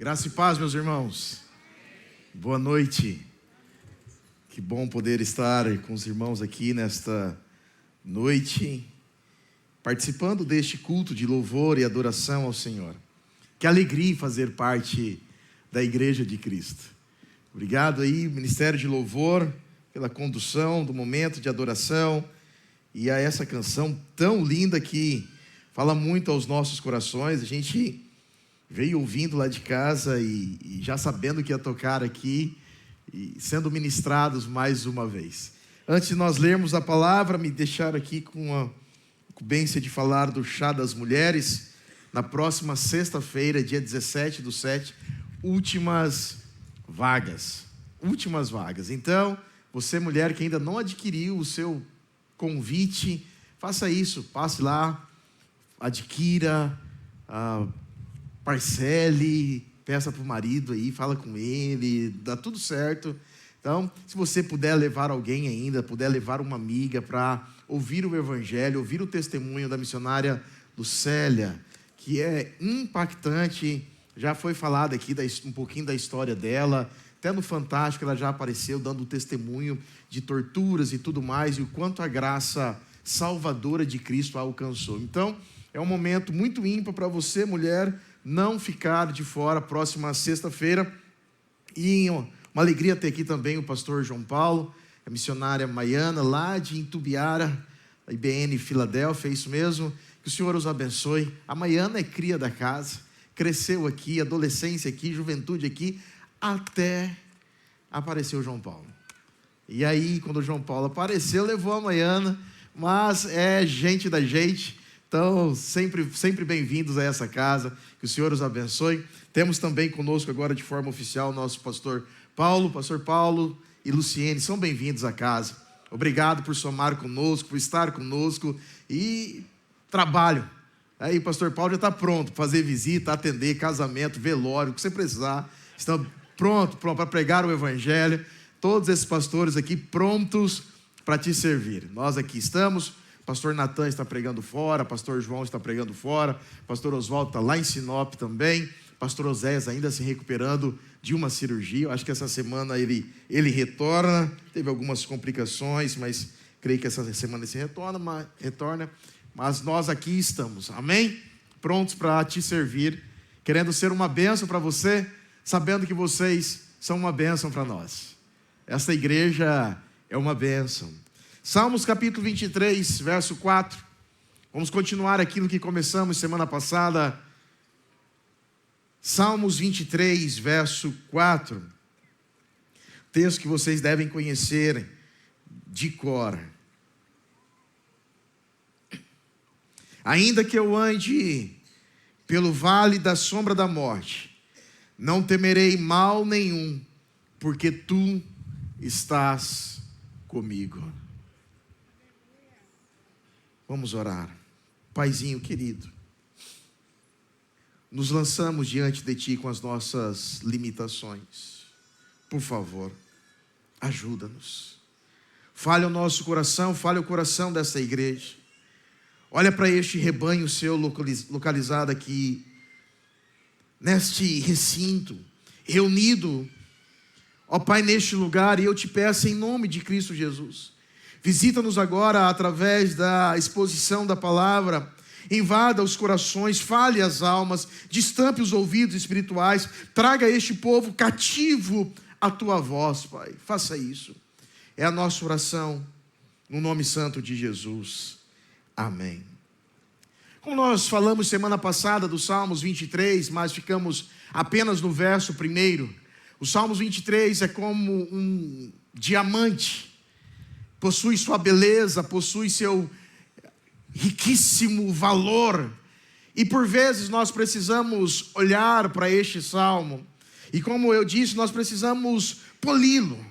Graça e paz, meus irmãos. Boa noite. Que bom poder estar com os irmãos aqui nesta noite, participando deste culto de louvor e adoração ao Senhor. Que alegria fazer parte da Igreja de Cristo. Obrigado aí, Ministério de Louvor, pela condução do momento de adoração e a essa canção tão linda que fala muito aos nossos corações. A gente veio ouvindo lá de casa e já sabendo que ia tocar aqui e sendo ministrados mais uma vez. Antes de nós lermos a palavra, me deixaram aqui com a incumbência de falar do Chá das Mulheres. Na próxima sexta-feira, dia 17/7, últimas vagas. Então, você mulher que ainda não adquiriu o seu convite, faça isso, passe lá, adquira, parcele, peça para o marido aí, fala com ele, dá tudo certo. Então, se você puder levar alguém ainda, puder levar uma amiga para ouvir o Evangelho, ouvir o testemunho da missionária Lucélia, que é impactante, já foi falado aqui um pouquinho da história dela, até no Fantástico ela já apareceu dando testemunho de torturas e tudo mais, e o quanto a graça salvadora de Cristo a alcançou. Então, é um momento muito ímpar para você, mulher, não ficar de fora. Próxima sexta-feira. E uma alegria ter aqui também o pastor João Paulo, a missionária Maiana, lá de Intubiara, a IBN Filadélfia, é isso mesmo. Que o Senhor os abençoe. A Maiana é cria da casa, cresceu aqui, adolescência aqui, juventude aqui, até apareceu o João Paulo. E aí, quando o João Paulo apareceu, levou a Maiana, mas é gente da gente. Então, sempre bem-vindos a essa casa, que o Senhor os abençoe. Temos também conosco agora de forma oficial o nosso pastor Paulo e Luciene, são bem-vindos à casa. Obrigado por somar conosco, por estar conosco e trabalho. Aí o pastor Paulo já está pronto para fazer visita, atender, casamento, velório, o que você precisar. Estão pronto para pregar o Evangelho. Todos esses pastores aqui prontos para te servir. Nós aqui estamos. Pastor Natan está pregando fora, pastor João está pregando fora, pastor Oswaldo está lá em Sinop também, pastor Oséias ainda se recuperando de uma cirurgia. Eu acho que essa semana ele retorna, teve algumas complicações, mas creio que essa semana ele retorna, mas nós aqui estamos, amém? Prontos para te servir, querendo ser uma bênção para você, sabendo que vocês são uma bênção para nós. Esta igreja é uma bênção. Salmos capítulo 23, verso 4. Vamos continuar aquilo que começamos semana passada. Salmos 23, verso 4. Texto que vocês devem conhecer de cor. Ainda que eu ande pelo vale da sombra da morte, não temerei mal nenhum, porque tu estás comigo. Vamos orar. Paizinho querido, nos lançamos diante de Ti com as nossas limitações. Por favor, ajuda-nos. Fale o nosso coração, fale o coração dessa igreja. Olha para este rebanho seu localizado aqui, neste recinto, reunido, ó Pai, neste lugar, e eu te peço em nome de Cristo Jesus. Visita-nos agora através da exposição da palavra, invada os corações, fale as almas, destampe os ouvidos espirituais, traga este povo cativo à tua voz, Pai. Faça isso. É a nossa oração, no nome santo de Jesus. Amém. Como nós falamos semana passada do Salmos 23, mas ficamos apenas no verso 1. O Salmos 23 é como um diamante. Possui sua beleza, possui seu riquíssimo valor. E por vezes nós precisamos olhar para este salmo. E como eu disse, nós precisamos poli-lo.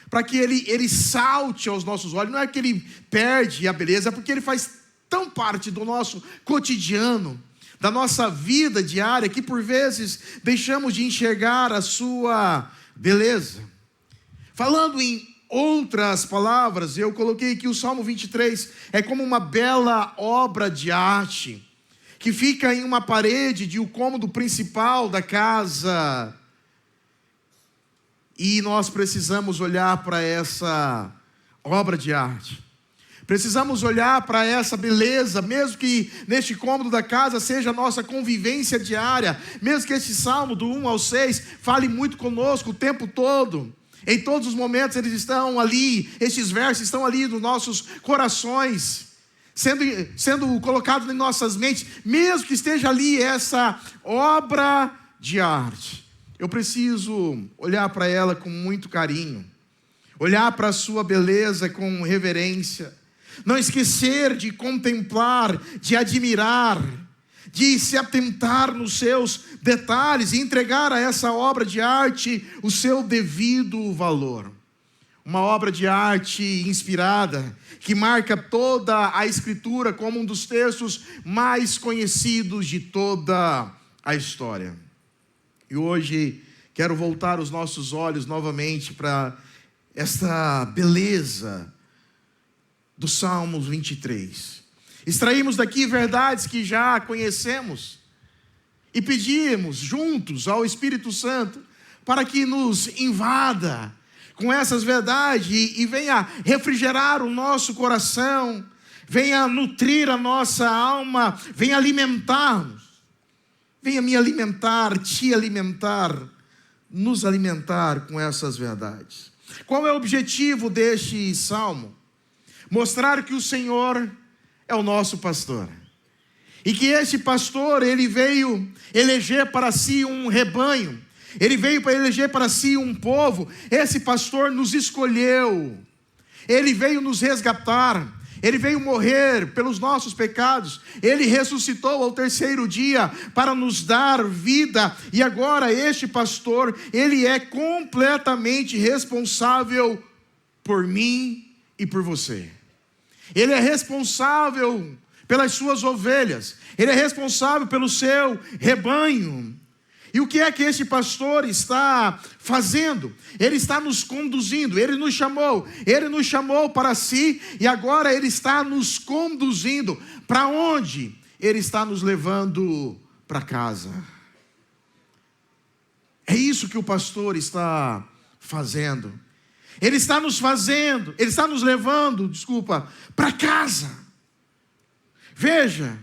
Para que ele salte aos nossos olhos. Não é que ele perde a beleza, é porque ele faz tão parte do nosso cotidiano, da nossa vida diária, que por vezes deixamos de enxergar a sua beleza. Falando em outras palavras, eu coloquei que o Salmo 23 é como uma bela obra de arte, que fica em uma parede de um cômodo principal da casa. E nós precisamos olhar para essa obra de arte. Precisamos olhar para essa beleza, mesmo que neste cômodo da casa seja a nossa convivência diária, mesmo que este salmo do 1 ao 6 fale muito conosco o tempo todo. Em todos os momentos eles estão ali, estes versos estão ali nos nossos corações, sendo colocados em nossas mentes, mesmo que esteja ali essa obra de arte. Eu preciso olhar para ela com muito carinho, olhar para a sua beleza com reverência, não esquecer de contemplar, de admirar, de se atentar nos seus detalhes e entregar a essa obra de arte o seu devido valor. Uma obra de arte inspirada, que marca toda a Escritura como um dos textos mais conhecidos de toda a história. E hoje quero voltar os nossos olhos novamente para essa beleza do Salmos 23. Extraímos daqui verdades que já conhecemos e pedimos juntos ao Espírito Santo para que nos invada com essas verdades e venha refrigerar o nosso coração, venha nutrir a nossa alma, venha alimentar-nos. Venha me alimentar, te alimentar, nos alimentar com essas verdades. Qual é o objetivo deste salmo? Mostrar que o Senhor é o nosso pastor. E que este pastor, ele veio eleger para si um rebanho. Ele veio para eleger para si um povo. Esse pastor nos escolheu. Ele veio nos resgatar. Ele veio morrer pelos nossos pecados. Ele ressuscitou ao terceiro dia para nos dar vida. E agora este pastor, ele é completamente responsável por mim e por você. Ele é responsável pelas suas ovelhas. Ele é responsável pelo seu rebanho. E o que é que este pastor está fazendo? Ele está nos conduzindo. Ele nos chamou para si, e agora ele está nos conduzindo. Para onde? Ele está nos levando para casa. É isso que o pastor está fazendo. Ele está nos levando, para casa. Veja,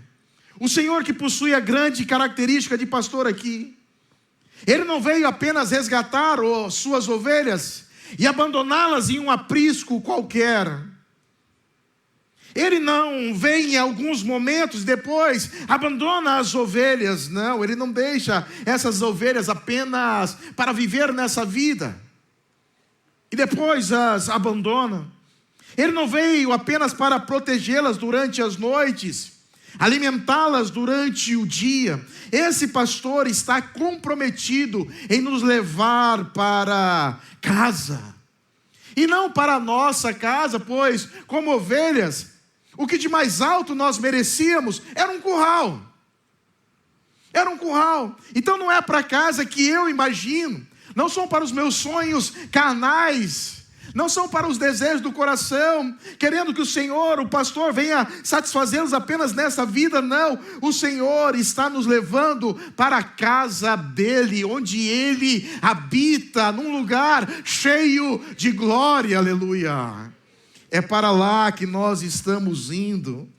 o Senhor que possui a grande característica de pastor aqui, ele não veio apenas resgatar suas ovelhas e abandoná-las em um aprisco qualquer. Ele não vem em alguns momentos depois, abandona as ovelhas. Não, ele não deixa essas ovelhas apenas para viver nessa vida e depois as abandona. Ele não veio apenas para protegê-las durante as noites, alimentá-las durante o dia. Esse pastor está comprometido em nos levar para casa. E não para a nossa casa, pois, como ovelhas, o que de mais alto nós merecíamos era um curral. Era um curral. Então não é para a casa que eu imagino. Não são para os meus sonhos carnais, não são para os desejos do coração, querendo que o Senhor, o pastor, venha satisfazê-los apenas nessa vida. Não, o Senhor está nos levando para a casa dele, onde ele habita, num lugar cheio de glória, aleluia. É para lá que nós estamos indo,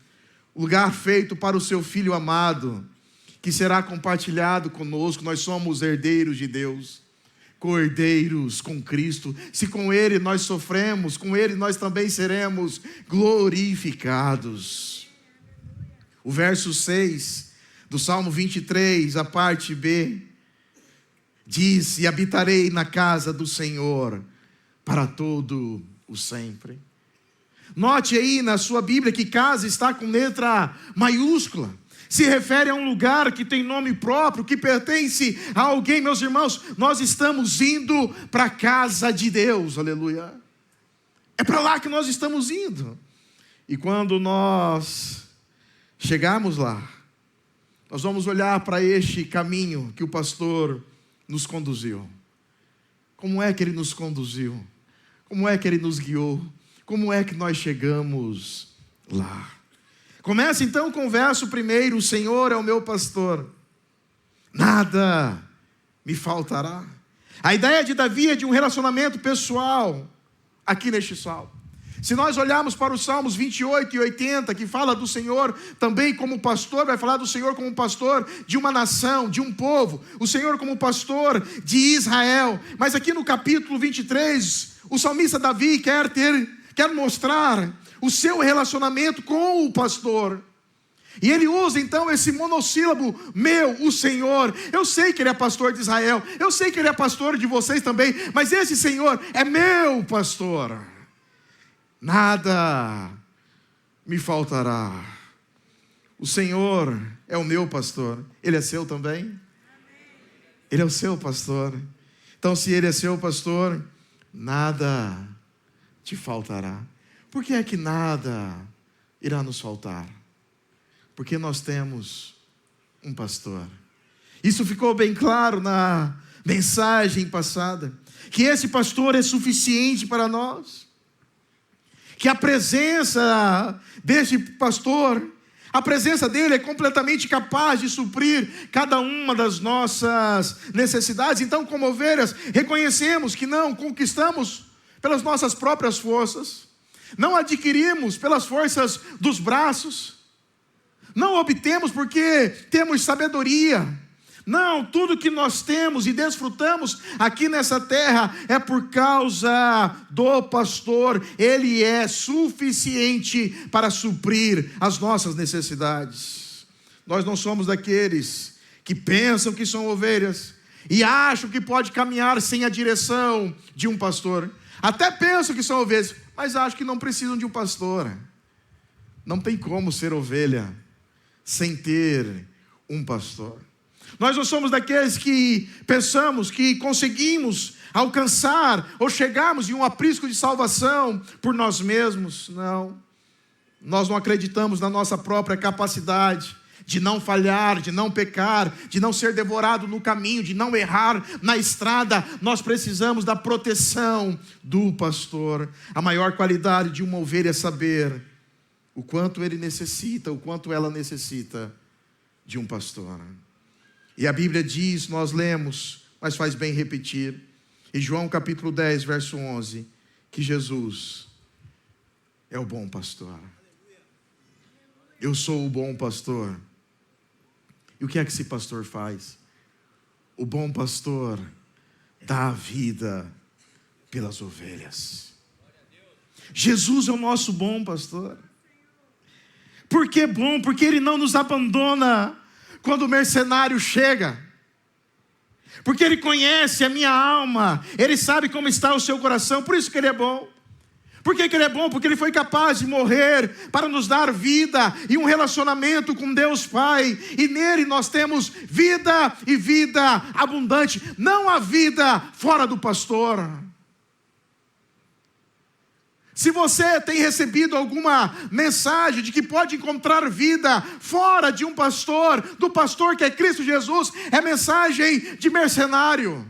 lugar feito para o seu Filho amado, que será compartilhado conosco. Nós somos herdeiros de Deus, cordeiros com Cristo. Se com Ele nós sofremos, com Ele nós também seremos glorificados. O verso 6 do Salmo 23, a parte B, diz: e habitarei na casa do Senhor para todo o sempre. Note aí na sua Bíblia que casa está com letra maiúscula. Se refere a um lugar que tem nome próprio, que pertence a alguém. Meus irmãos, nós estamos indo para a casa de Deus, aleluia. É para lá que nós estamos indo. E quando nós chegarmos lá, nós vamos olhar para este caminho que o pastor nos conduziu. Como é que ele nos conduziu? Como é que ele nos guiou? Como é que nós chegamos lá? Começa então com o verso 1, o Senhor é o meu pastor, nada me faltará. A ideia de Davi é de um relacionamento pessoal, aqui neste salmo. Se nós olharmos para os Salmos 28 e 80, que fala do Senhor também como pastor, vai falar do Senhor como pastor de uma nação, de um povo, o Senhor como pastor de Israel. Mas aqui no capítulo 23, o salmista Davi quer mostrar o seu relacionamento com o pastor. E ele usa então esse monossílabo, meu, o Senhor. Eu sei que ele é pastor de Israel, eu sei que ele é pastor de vocês também, mas esse Senhor é meu pastor. Nada me faltará. O Senhor é o meu pastor. Ele é seu também? Ele é o seu pastor. Então, se ele é seu pastor, nada te faltará. Por que é que nada irá nos faltar? Porque nós temos um pastor. Isso ficou bem claro na mensagem passada, que esse pastor é suficiente para nós. Que a presença deste pastor, a presença dele é completamente capaz de suprir cada uma das nossas necessidades. Então, como ovelhas, reconhecemos que não conquistamos pelas nossas próprias forças, não adquirimos pelas forças dos braços, não obtemos porque temos sabedoria. Não, tudo que nós temos e desfrutamos aqui nessa terra é por causa do pastor. Ele é suficiente para suprir as nossas necessidades. Nós não somos daqueles que pensam que são ovelhas e acham que pode caminhar sem a direção de um pastor. Até pensam que são ovelhas, mas acham que não precisam de um pastor. Não tem como ser ovelha sem ter um pastor. Nós não somos daqueles que pensamos que conseguimos alcançar ou chegarmos em um aprisco de salvação por nós mesmos. Não. Nós não acreditamos na nossa própria capacidade de não falhar, de não pecar, de não ser devorado no caminho, de não errar na estrada. Nós precisamos da proteção do pastor. A maior qualidade de uma ovelha é saber o quanto ele necessita, o quanto ela necessita de um pastor. E a Bíblia diz, nós lemos, mas faz bem repetir, em João capítulo 10, verso 11, que Jesus é o bom pastor. Eu sou o bom pastor. E o que é que esse pastor faz? O bom pastor dá a vida pelas ovelhas. Jesus é o nosso bom pastor. Por que bom? Porque ele não nos abandona quando o mercenário chega, porque ele conhece a minha alma, ele sabe como está o seu coração, por isso que ele é bom. Por que ele é bom? Porque ele foi capaz de morrer para nos dar vida e um relacionamento com Deus Pai, e nele nós temos vida e vida abundante. Não há vida fora do pastor. Se você tem recebido alguma mensagem de que pode encontrar vida fora de um pastor, do pastor que é Cristo Jesus, é mensagem de mercenário.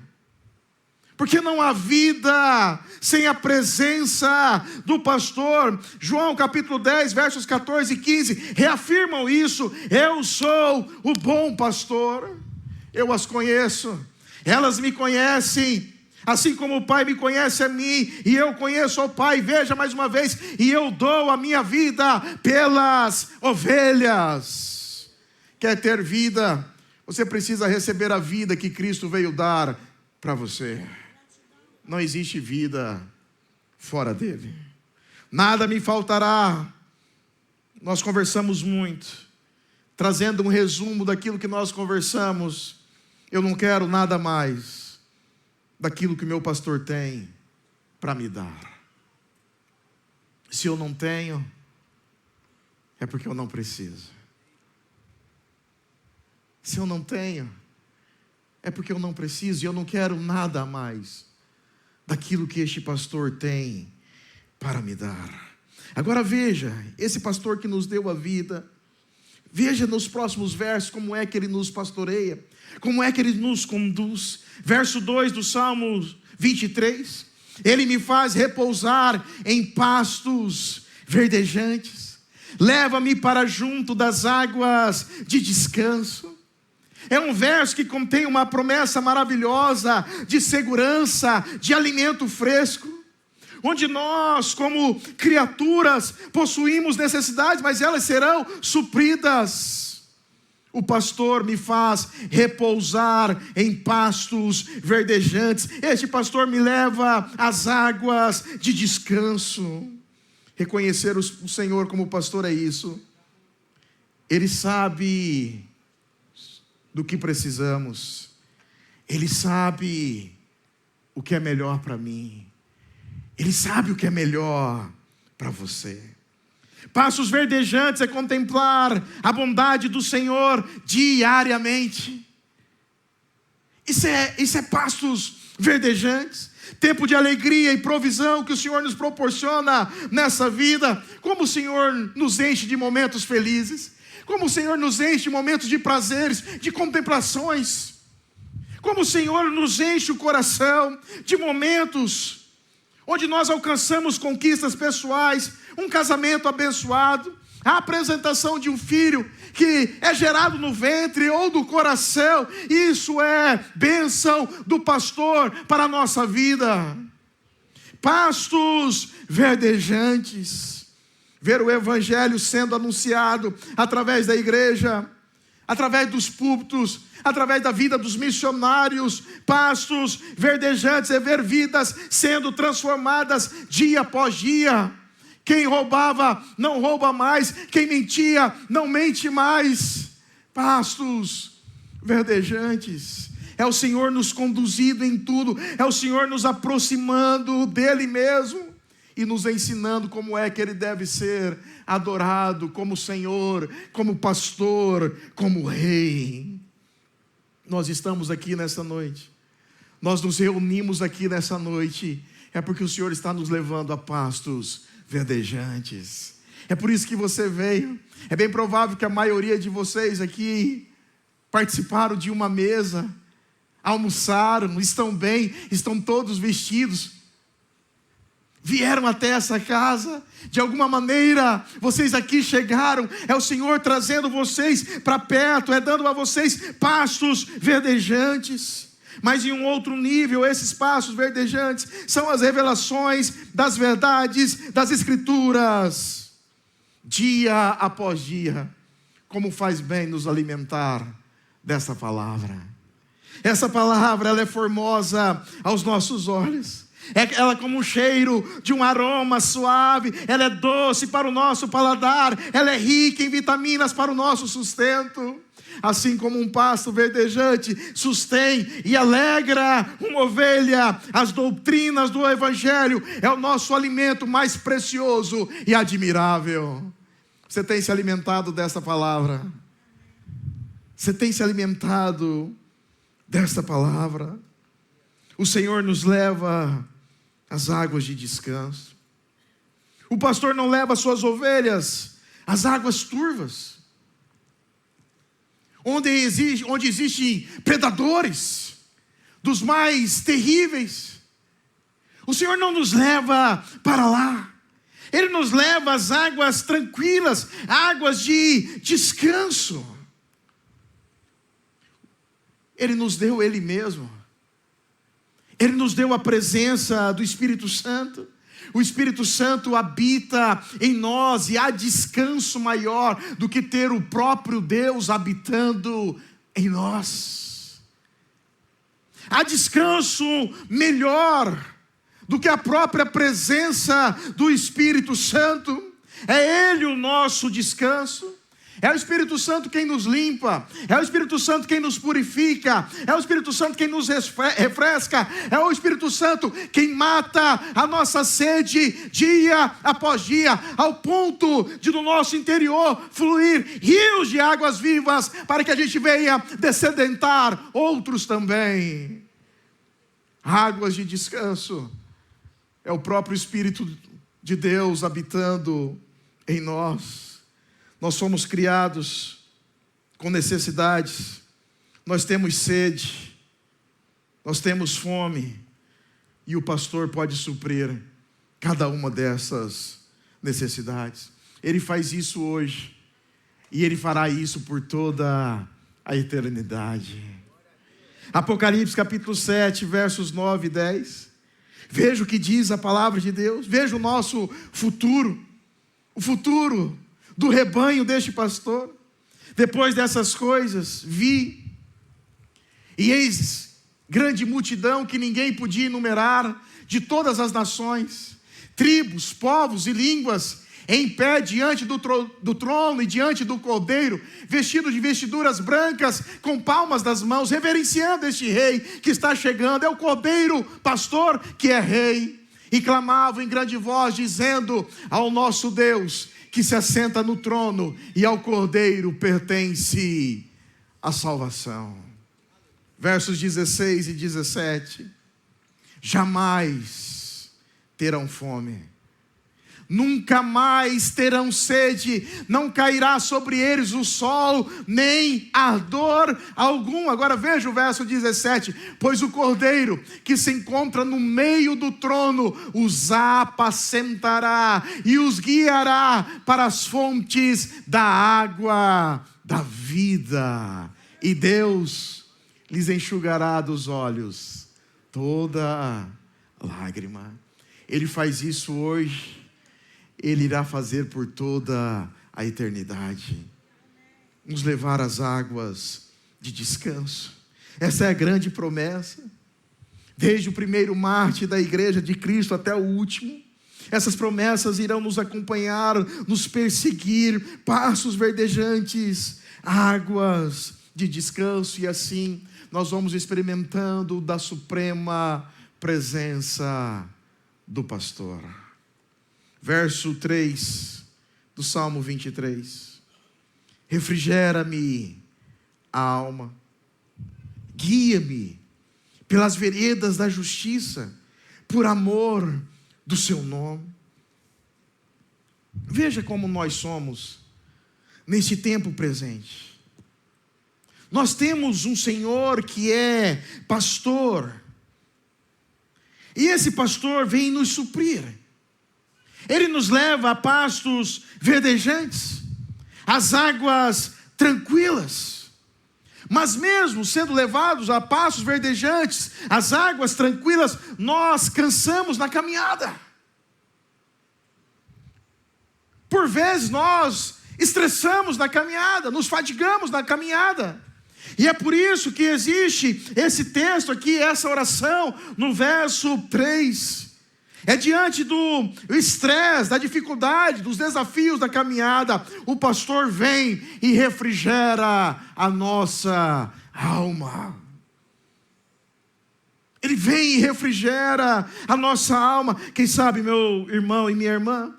Porque não há vida sem a presença do pastor. João capítulo 10, versos 14 e 15, reafirmam isso. Eu sou o bom pastor, eu as conheço, elas me conhecem, assim como o Pai me conhece a mim, e eu conheço ao Pai. Veja mais uma vez, e eu dou a minha vida pelas ovelhas. Quer ter vida? Você precisa receber a vida que Cristo veio dar para você. Não existe vida fora dele. Nada me faltará. Nós conversamos muito, trazendo um resumo daquilo que nós conversamos. Eu não quero nada mais daquilo que o meu pastor tem para me dar. Se eu não tenho, é porque eu não preciso. Se eu não tenho, é porque eu não preciso, e eu não quero nada a mais daquilo que este pastor tem para me dar. Agora veja, esse pastor que nos deu a vida, veja nos próximos versos como é que ele nos pastoreia, como é que ele nos conduz. Verso 2 do Salmo 23, ele me faz repousar em pastos verdejantes, Leva-me para junto das águas de descanso. É um verso que contém uma promessa maravilhosa de segurança, de alimento fresco, onde nós, como criaturas, possuímos necessidades, mas elas serão supridas. O pastor me faz repousar em pastos verdejantes. Este pastor me leva às águas de descanso. Reconhecer o Senhor como pastor é isso. Ele sabe do que precisamos. Ele sabe o que é melhor para mim. Ele sabe o que é melhor para você. Pastos verdejantes é contemplar a bondade do Senhor diariamente. Isso é pastos verdejantes. Tempo de alegria e provisão que o Senhor nos proporciona nessa vida. Como o Senhor nos enche de momentos felizes. Como o Senhor nos enche de momentos de prazeres, de contemplações. Como o Senhor nos enche o coração de momentos onde nós alcançamos conquistas pessoais, um casamento abençoado, a apresentação de um filho que é gerado no ventre ou do coração. Isso é bênção do pastor para a nossa vida. Pastos verdejantes. Ver o evangelho sendo anunciado através da igreja, através dos púlpitos, através da vida dos missionários. Pastos verdejantes é ver vidas sendo transformadas dia após dia. Quem roubava não rouba mais, quem mentia não mente mais. Pastos verdejantes é o Senhor nos conduzindo em tudo, é o Senhor nos aproximando dele mesmo e nos ensinando como é que ele deve ser adorado como Senhor, como pastor, como rei. Nós estamos aqui nessa noite, nós nos reunimos aqui nessa noite, é porque o Senhor está nos levando a pastos verdejantes. É por isso que você veio. É bem provável que a maioria de vocês aqui participaram de uma mesa, almoçaram, estão bem, estão todos vestidos, vieram até essa casa. De alguma maneira vocês aqui chegaram. É o Senhor trazendo vocês para perto, é dando a vocês pastos verdejantes. Mas em um outro nível, esses pastos verdejantes são as revelações das verdades das Escrituras. Dia após dia, como faz bem nos alimentar dessa palavra. Essa palavra, ela é formosa aos nossos olhos. Ela é como um cheiro de um aroma suave. Ela é doce para o nosso paladar. Ela é rica em vitaminas para o nosso sustento. Assim como um pasto verdejante sustém e alegra uma ovelha, as doutrinas do Evangelho é o nosso alimento mais precioso e admirável. Você tem se alimentado dessa palavra? Você tem se alimentado dessa palavra? O Senhor nos leva às águas de descanso. O pastor não leva as suas ovelhas às águas turvas, onde existem predadores dos mais terríveis. O Senhor não nos leva para lá. Ele nos leva às águas tranquilas, águas de descanso. Ele nos deu Ele mesmo. Ele nos deu a presença do Espírito Santo. O Espírito Santo habita em nós e há descanso maior do que ter o próprio Deus habitando em nós. Há descanso melhor do que a própria presença do Espírito Santo. É Ele o nosso descanso. É o Espírito Santo quem nos limpa, é o Espírito Santo quem nos purifica, é o Espírito Santo quem nos refresca, é o Espírito Santo quem mata a nossa sede dia após dia, ao ponto de no nosso interior fluir rios de águas vivas, para que a gente venha descedentar outros também. Águas de descanso, é o próprio Espírito de Deus habitando em nós. Nós somos criados com necessidades, nós temos sede, nós temos fome, e o pastor pode suprir cada uma dessas necessidades. Ele faz isso hoje. E Ele fará isso por toda a eternidade. Apocalipse capítulo 7, versos 9 e 10. Veja o que diz a palavra de Deus. Veja o nosso futuro. O futuro do rebanho deste pastor. Depois dessas coisas, vi. E eis grande multidão que ninguém podia enumerar, de todas as nações, tribos, povos e línguas, em pé diante do trono e diante do cordeiro, vestido de vestiduras brancas, com palmas das mãos, reverenciando este rei que está chegando. É o cordeiro pastor que é rei. E clamavam em grande voz, dizendo: ao nosso Deus que se assenta no trono e ao cordeiro pertence a salvação. Versos 16 e 17. Jamais terão fome, nunca mais terão sede, não cairá sobre eles o sol, nem ardor algum. Agora veja o verso 17. Pois o cordeiro que se encontra no meio do trono os apacentará e os guiará para as fontes da água da vida, e Deus lhes enxugará dos olhos toda lágrima. Ele faz isso hoje. Ele irá fazer por toda a eternidade. Nos levar às águas de descanso. Essa é a grande promessa. Desde o primeiro mártir da igreja de Cristo até o último. Essas promessas irão nos acompanhar, nos perseguir. Passos verdejantes, águas de descanso. E assim nós vamos experimentando da suprema presença do pastor. Verso 3 do Salmo 23. Refrigera-me a alma, guia-me pelas veredas da justiça, por amor do seu nome. Veja como nós somos nesse tempo presente. Nós temos um Senhor que é pastor, e esse pastor vem nos suprir. Ele nos leva a pastos verdejantes, às águas tranquilas. Mas mesmo sendo levados a pastos verdejantes, às águas tranquilas, nós cansamos na caminhada. Por vezes nós estressamos na caminhada, nos fadigamos na caminhada. E é por isso que existe esse texto aqui, essa oração, no verso 3. É diante do estresse, da dificuldade, dos desafios da caminhada, o pastor vem e refrigera a nossa alma. Ele vem e refrigera a nossa alma. Quem sabe, meu irmão e minha irmã,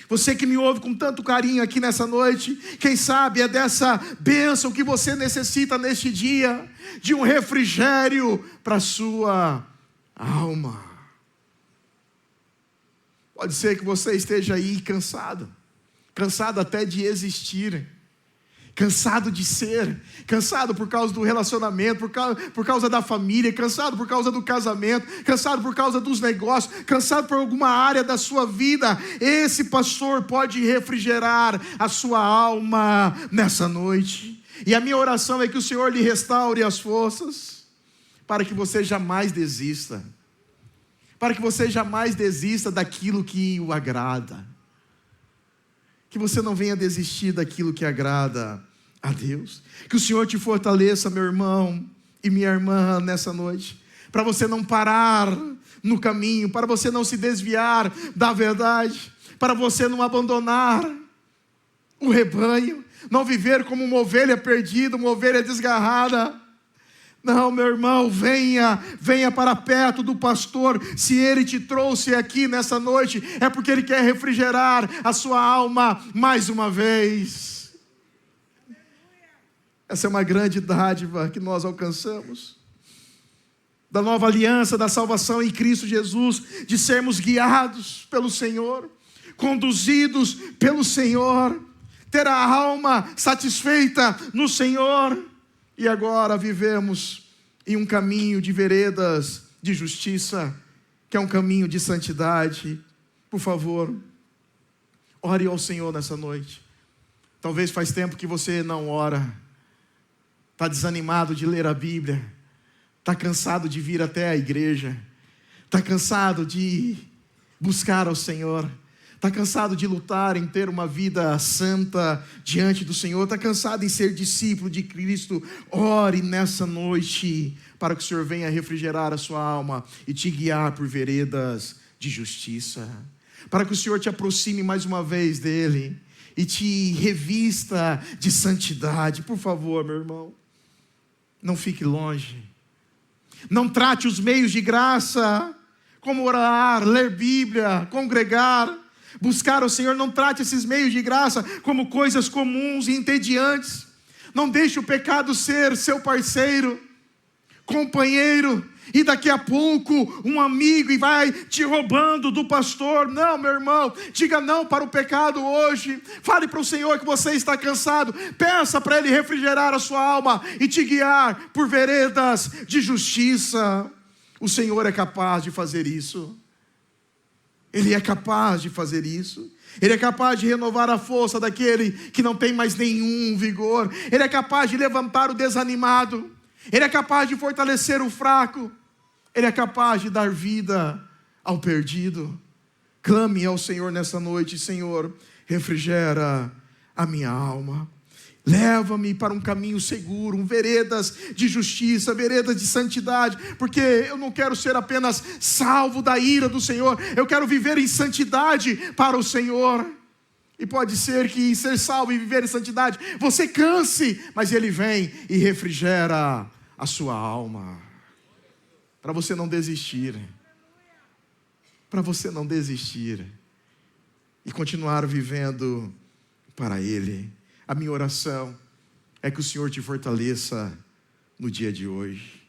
você que me ouve com tanto carinho aqui nessa noite, quem sabe é dessa bênção que você necessita neste dia, de um refrigério para a sua alma. Pode ser que você esteja aí cansado até de existir, cansado de ser, cansado por causa do relacionamento, por causa da família, cansado por causa do casamento, cansado por causa dos negócios, cansado por alguma área da sua vida. Esse pastor pode refrigerar a sua alma nessa noite. E a minha oração é que o Senhor lhe restaure as forças, para que você jamais desista. Para que você jamais desista daquilo que o agrada. Que você não venha desistir daquilo que agrada a Deus. Que o Senhor te fortaleça, meu irmão e minha irmã, nessa noite. Para você não parar no caminho, para você não se desviar da verdade, para você não abandonar o rebanho, não viver como uma ovelha perdida, uma ovelha desgarrada. Não, meu irmão, venha para perto do pastor. Se ele te trouxe aqui nessa noite, é porque ele quer refrigerar a sua alma mais uma vez. Essa é uma grande dádiva que nós alcançamos, da nova aliança, da salvação em Cristo Jesus, de sermos guiados pelo Senhor, conduzidos pelo Senhor, ter a alma satisfeita no Senhor. E agora vivemos em um caminho de veredas de justiça, que é um caminho de santidade. Por favor, Ore ao Senhor nessa noite. Talvez faz tempo que você não ora. Está desanimado de ler a Bíblia. Está cansado de vir até a igreja. Está cansado de buscar ao Senhor. Está cansado de lutar em ter uma vida santa diante do Senhor. Está cansado em ser discípulo de Cristo. Ore nessa noite para que o Senhor venha refrigerar a sua alma e te guiar por veredas de justiça. Para que o Senhor te aproxime mais uma vez dEle e te revista de santidade. Por favor, meu irmão, não fique longe. Não trate os meios de graça, como orar, ler Bíblia, congregar, buscar o Senhor. Não trate esses meios de graça como coisas comuns e entediantes. Não deixe o pecado ser seu parceiro, companheiro, e daqui a pouco um amigo e vai te roubando do pastor. Não, meu irmão, diga não para o pecado hoje. Fale para o Senhor que você está cansado. Peça para Ele refrigerar a sua alma e te guiar por veredas de justiça. O Senhor é capaz de fazer isso. Ele é capaz de fazer isso. Ele é capaz de renovar a força daquele que não tem mais nenhum vigor. Ele é capaz de levantar o desanimado. Ele é capaz de fortalecer o fraco. Ele é capaz de dar vida ao perdido. Clame ao Senhor nessa noite: Senhor, refrigera a minha alma. Leva-me para um caminho seguro, veredas de justiça, veredas de santidade, porque eu não quero ser apenas salvo da ira do Senhor, eu quero viver em santidade para o Senhor. E pode ser que ser salvo e viver em santidade você canse, mas Ele vem e refrigera a sua alma, para você não desistir, para você não desistir e continuar vivendo para Ele. A minha oração é que o Senhor te fortaleça no dia de hoje.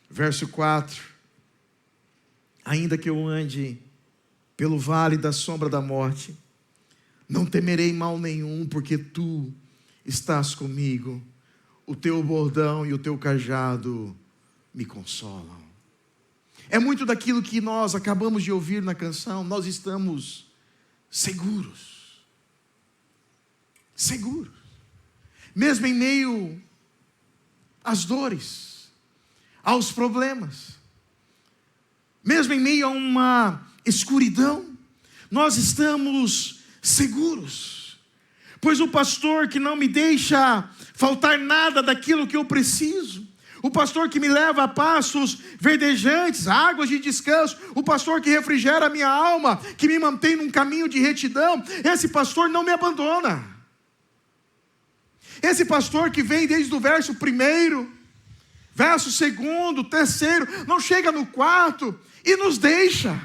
Verso 4: ainda que eu ande pelo vale da sombra da morte, não temerei mal nenhum, porque Tu estás comigo. O Teu bordão e o Teu cajado me consolam. É muito daquilo que nós acabamos de ouvir na canção. Nós estamos seguros. Seguros. Mesmo em meio às dores, aos problemas, mesmo em meio a uma escuridão, nós estamos seguros. Pois o pastor que não me deixa faltar nada daquilo que eu preciso, o pastor que me leva a pastos verdejantes, águas de descanso, o pastor que refrigera a minha alma, que me mantém num caminho de retidão, esse pastor não me abandona. Esse pastor que vem desde o verso 1, verso 2, 3, não chega no 4 e nos deixa.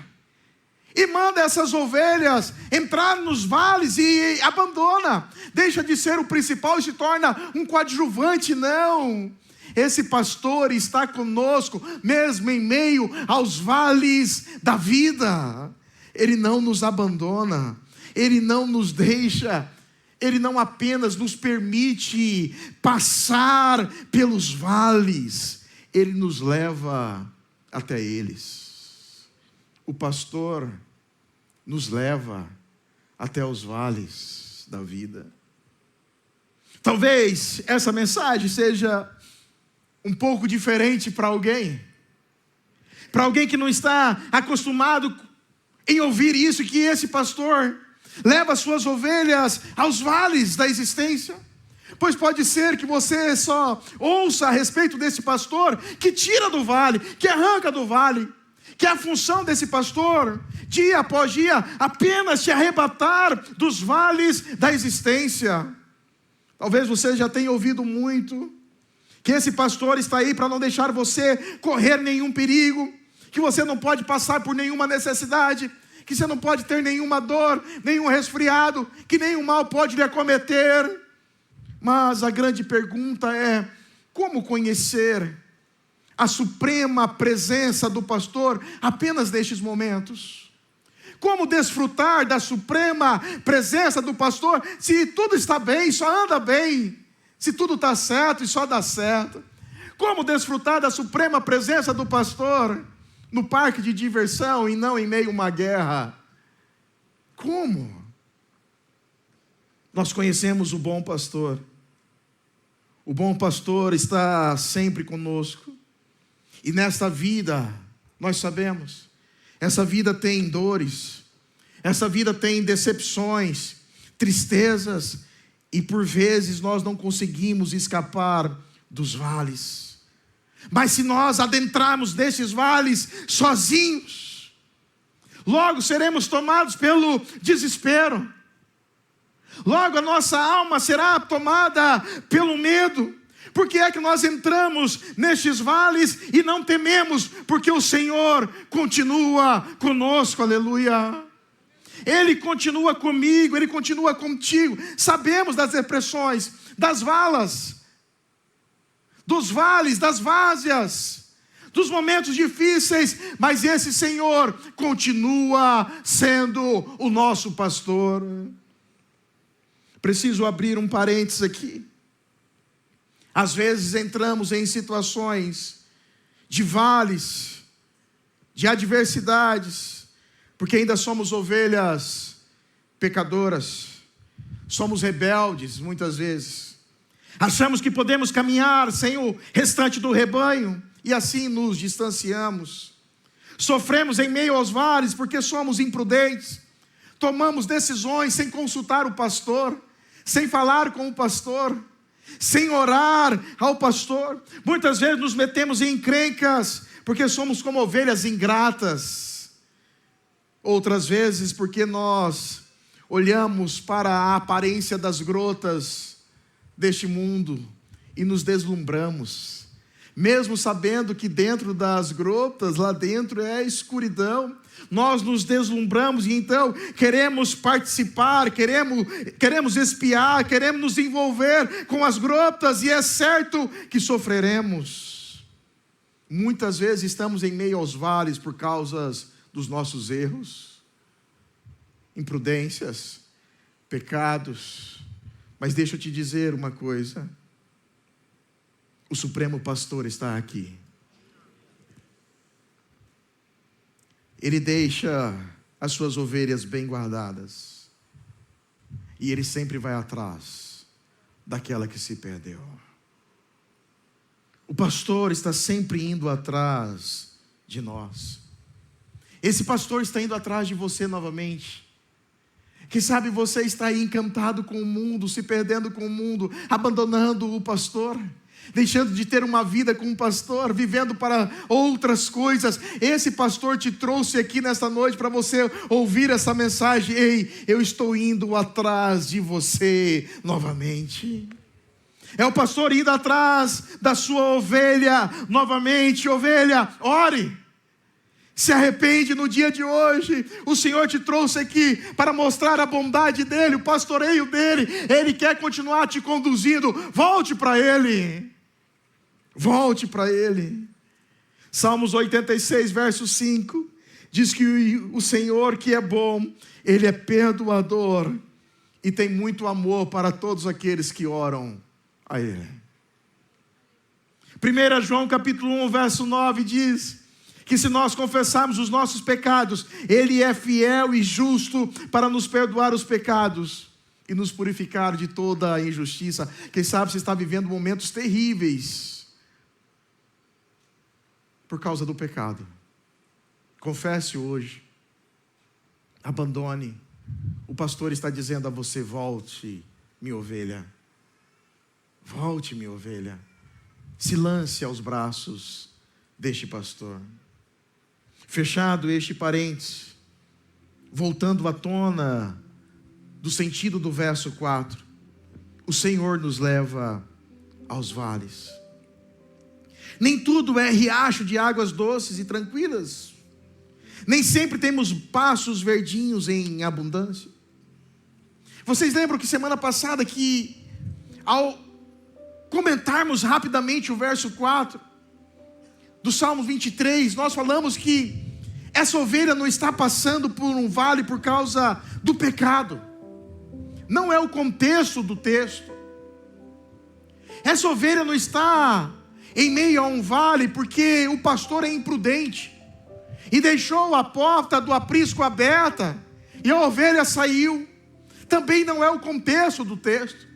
E manda essas ovelhas entrar nos vales e abandona. Deixa de ser o principal e se torna um coadjuvante. Não. Esse pastor está conosco, mesmo em meio aos vales da vida. Ele não nos abandona. Ele não nos deixa. Ele não apenas nos permite passar pelos vales. Ele nos leva até eles. O pastor nos leva até os vales da vida. Talvez essa mensagem seja um pouco diferente para alguém. Para alguém que não está acostumado em ouvir isso, que esse pastor leva as suas ovelhas aos vales da existência. Pois pode ser que você só ouça a respeito desse pastor que tira do vale, que arranca do vale, que a função desse pastor, dia após dia, apenas te arrebatar dos vales da existência. Talvez você já tenha ouvido muito, que esse pastor está aí para não deixar você correr nenhum perigo, que você não pode passar por nenhuma necessidade, que você não pode ter nenhuma dor, nenhum resfriado, que nenhum mal pode lhe acometer. Mas a grande pergunta é: como conhecer a suprema presença do pastor apenas nestes momentos? Como desfrutar da suprema presença do pastor se tudo está bem, só anda bem, se tudo está certo e só dá certo? Como desfrutar da suprema presença do pastor no parque de diversão e não em meio a uma guerra? Como? Nós conhecemos o bom pastor. O bom pastor está sempre conosco. E nesta vida, nós sabemos, essa vida tem dores, essa vida tem decepções, tristezas, e por vezes nós não conseguimos escapar dos vales. Mas se nós adentrarmos nesses vales sozinhos, logo seremos tomados pelo desespero. Logo a nossa alma será tomada pelo medo. Por que é que nós entramos nestes vales e não tememos? Porque o Senhor continua conosco, aleluia. Ele continua comigo, Ele continua contigo. Sabemos das depressões, das valas, dos vales, das várzeas, dos momentos difíceis, mas esse Senhor continua sendo o nosso pastor. Preciso abrir um parênteses aqui. Às vezes entramos em situações de vales, de adversidades, porque ainda somos ovelhas pecadoras, somos rebeldes muitas vezes. Achamos que podemos caminhar sem o restante do rebanho e assim nos distanciamos. Sofremos em meio aos vales porque somos imprudentes. Tomamos decisões sem consultar o pastor, sem falar com o pastor, sem orar ao pastor. Muitas vezes nos metemos em encrencas porque somos como ovelhas ingratas. Outras vezes porque nós olhamos para a aparência das grotas deste mundo e nos deslumbramos, mesmo sabendo que dentro das grotas, lá dentro é escuridão. Nós nos deslumbramos e então queremos participar, queremos espiar, queremos nos envolver com as grotas, e é certo que sofreremos. Muitas vezes estamos em meio aos vales por causa dos nossos erros, imprudências, pecados. Mas deixa eu te dizer uma coisa: o Supremo Pastor está aqui. Ele deixa as suas ovelhas bem guardadas, e Ele sempre vai atrás daquela que se perdeu. O pastor está sempre indo atrás de nós. Esse pastor está indo atrás de você novamente. Quem sabe você está aí encantado com o mundo, se perdendo com o mundo, abandonando o pastor, deixando de ter uma vida com o pastor, vivendo para outras coisas. Esse pastor te trouxe aqui nesta noite para você ouvir essa mensagem. Ei, eu estou indo atrás de você novamente. É o pastor indo atrás da sua ovelha novamente. Ovelha, ore, se arrepende no dia de hoje. O Senhor te trouxe aqui para mostrar a bondade dEle, o pastoreio dEle. Ele quer continuar te conduzindo. Volte para Ele. Volte para Ele. Salmos 86, verso 5, diz que o Senhor que é bom, Ele é perdoador e tem muito amor para todos aqueles que oram a Ele. 1 João capítulo 1, verso 9 diz que se nós confessarmos os nossos pecados, Ele é fiel e justo para nos perdoar os pecados e nos purificar de toda a injustiça. Quem sabe você está vivendo momentos terríveis por causa do pecado. Confesse hoje. Abandone. O pastor está dizendo a você: volte, minha ovelha. Volte, minha ovelha. Se lance aos braços deste pastor. Fechado este parênteses, voltando à tona do sentido do verso 4, o Senhor nos leva aos vales. Nem tudo é riacho de águas doces e tranquilas. Nem sempre temos pastos verdinhos em abundância. Vocês lembram que semana passada que, ao comentarmos rapidamente o verso 4 do Salmo 23, nós falamos que essa ovelha não está passando por um vale por causa do pecado. Não é o contexto do texto. Essa ovelha não está em meio a um vale porque o pastor é imprudente e deixou a porta do aprisco aberta e a ovelha saiu. também não é o contexto do texto.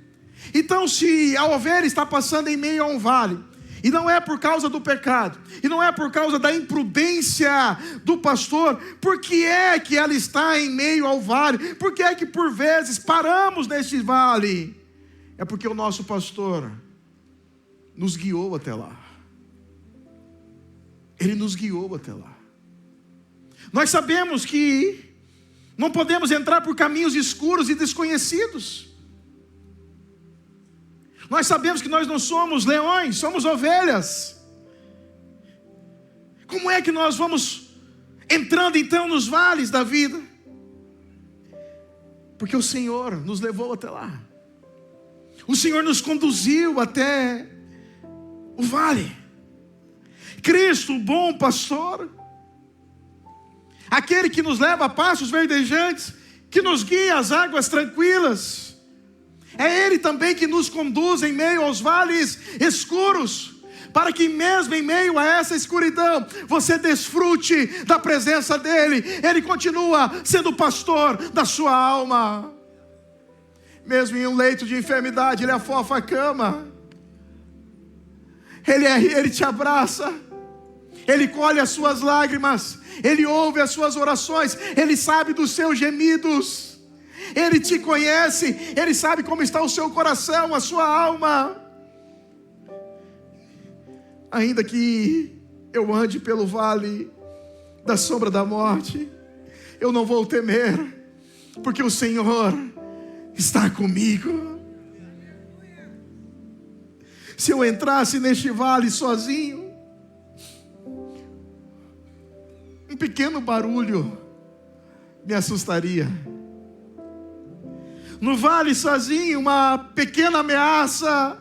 Então, se a ovelha está passando em meio a um vale, e não é por causa do pecado, e não é por causa da imprudência do pastor, por que é que ela está em meio ao vale? Por que é que por vezes paramos neste vale? É porque o nosso pastor nos guiou até lá. Ele nos guiou até lá. Nós sabemos que não podemos entrar por caminhos escuros e desconhecidos. Nós sabemos que nós não somos leões, somos ovelhas. Como é que nós vamos entrando então nos vales da vida? Porque o Senhor nos levou até lá. O Senhor nos conduziu até o vale. Cristo, o bom pastor, aquele que nos leva a pastos verdejantes, que nos guia às águas tranquilas, é Ele também que nos conduz em meio aos vales escuros, para que mesmo em meio a essa escuridão, você desfrute da presença dEle. Ele continua sendo o pastor da sua alma. Mesmo em um leito de enfermidade, Ele afofa a cama. Ele te abraça. Ele colhe as suas lágrimas. Ele ouve as suas orações. Ele sabe dos seus gemidos. Ele te conhece. Ele sabe como está o seu coração, a sua alma. Ainda que eu ande pelo vale da sombra da morte, eu não vou temer, porque o Senhor está comigo. Se eu entrasse neste vale sozinho, um pequeno barulho me assustaria. No vale sozinho, uma pequena ameaça,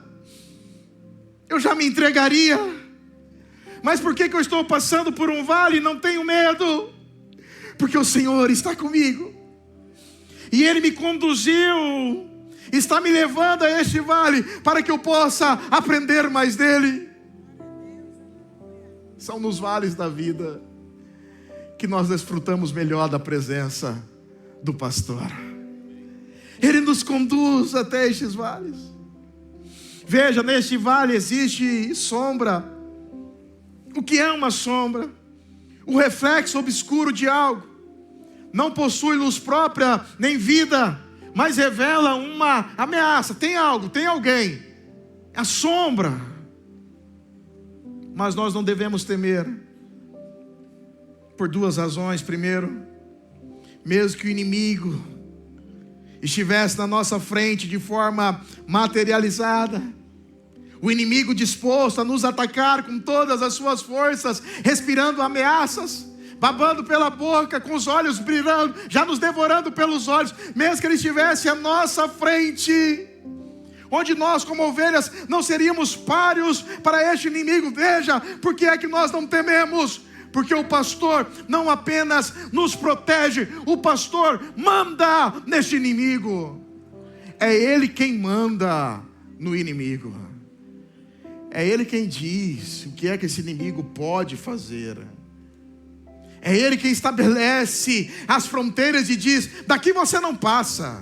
eu já me entregaria. Mas por que eu estou passando por um vale e não tenho medo? Porque o Senhor está comigo. E Ele me conduziu, está me levando a este vale, para que eu possa aprender mais dEle. São nos vales da vida que nós desfrutamos melhor da presença do pastor. Ele nos conduz até estes vales. Veja, neste vale existe sombra. O que é uma sombra? O reflexo obscuro de algo. Não possui luz própria, nem vida, mas revela uma ameaça. Tem algo, tem alguém. A sombra. Mas nós não devemos temer, por duas razões. Primeiro, mesmo que o inimigo estivesse na nossa frente de forma materializada, o inimigo disposto a nos atacar com todas as suas forças, respirando ameaças, babando pela boca, com os olhos brilhando, já nos devorando pelos olhos, mesmo que ele estivesse à nossa frente, onde nós como ovelhas não seríamos páreos para este inimigo. Veja, por que é que nós não tememos? Porque o pastor não apenas nos protege, o pastor manda neste inimigo. É Ele quem manda no inimigo. É Ele quem diz o que é que esse inimigo pode fazer. É Ele quem estabelece as fronteiras e diz: daqui você não passa.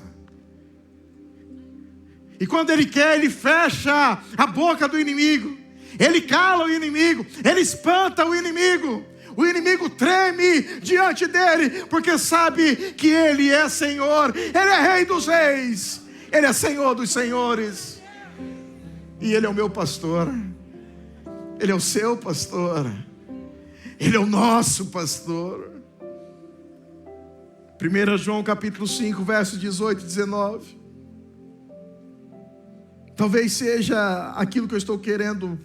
E quando Ele quer, Ele fecha a boca do inimigo. Ele cala o inimigo. Ele espanta o inimigo. O inimigo treme diante dele, porque sabe que Ele é Senhor. Ele é Rei dos reis. Ele é Senhor dos senhores. E Ele é o meu pastor. Ele é o seu pastor. Ele é o nosso pastor. 1 João capítulo 5, versos 18 e 19. Talvez seja aquilo que eu estou querendo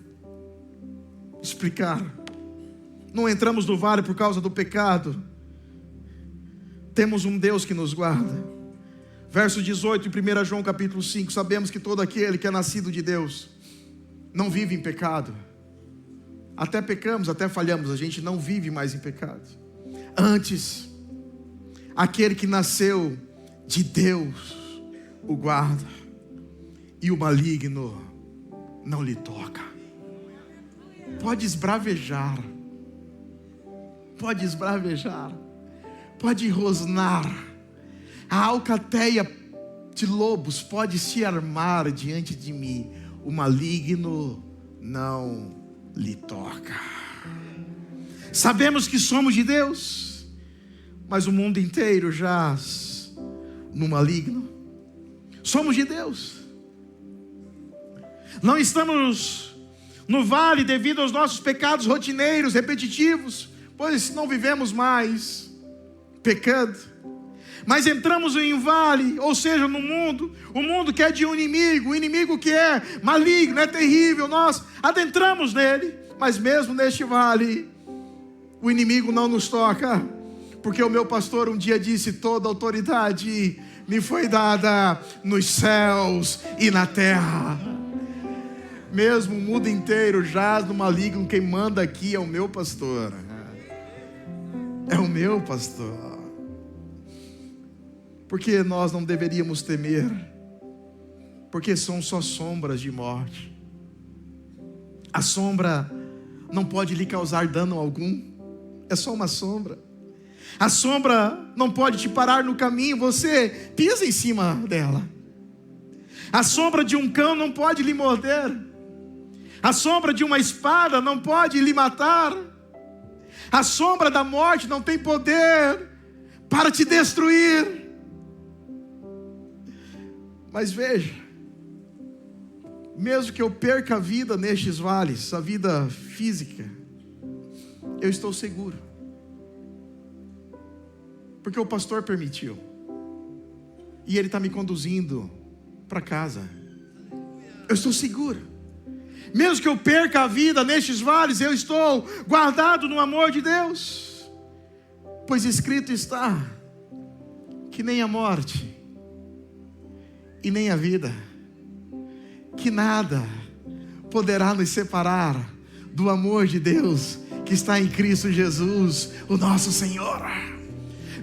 explicar. Não entramos no vale por causa do pecado. Temos um Deus que nos guarda. Verso 18 em 1 João capítulo 5. Sabemos que todo aquele que é nascido de Deus não vive em pecado. Até pecamos, até falhamos, a gente não vive mais em pecado. Antes, aquele que nasceu de Deus o guarda, e o maligno não lhe toca. Pode esbravejar, pode rosnar, a alcateia de lobos pode se armar diante de mim, o maligno não lhe toca. Sabemos que somos de Deus, mas o mundo inteiro jaz no maligno. Somos de Deus. Não estamos no vale devido aos nossos pecados rotineiros, repetitivos, pois não vivemos mais pecando. Mas entramos em um vale, ou seja, no mundo, o mundo que é de um inimigo, o inimigo que é maligno, é terrível. Nós adentramos nele, mas mesmo neste vale, o inimigo não nos toca, porque o meu pastor um dia disse: toda autoridade me foi dada nos céus e na terra. Mesmo o mundo inteiro jaz no maligno, quem manda aqui é o meu pastor. É o meu pastor. Porque nós não deveríamos temer, porque são só sombras de morte. A sombra não pode lhe causar dano algum, é só uma sombra. A sombra não pode te parar no caminho, você pisa em cima dela. A sombra de um cão não pode lhe morder. A sombra de uma espada não pode lhe matar. A sombra da morte não tem poder para te destruir. Mas veja, mesmo que eu perca a vida nestes vales, a vida física, eu estou seguro, porque o pastor permitiu, e ele está me conduzindo para casa. Eu estou seguro. Mesmo que eu perca a vida nestes vales, eu estou guardado no amor de Deus, pois escrito está que nem a morte e nem a vida, que nada poderá nos separar do amor de Deus que está em Cristo Jesus, o nosso Senhor.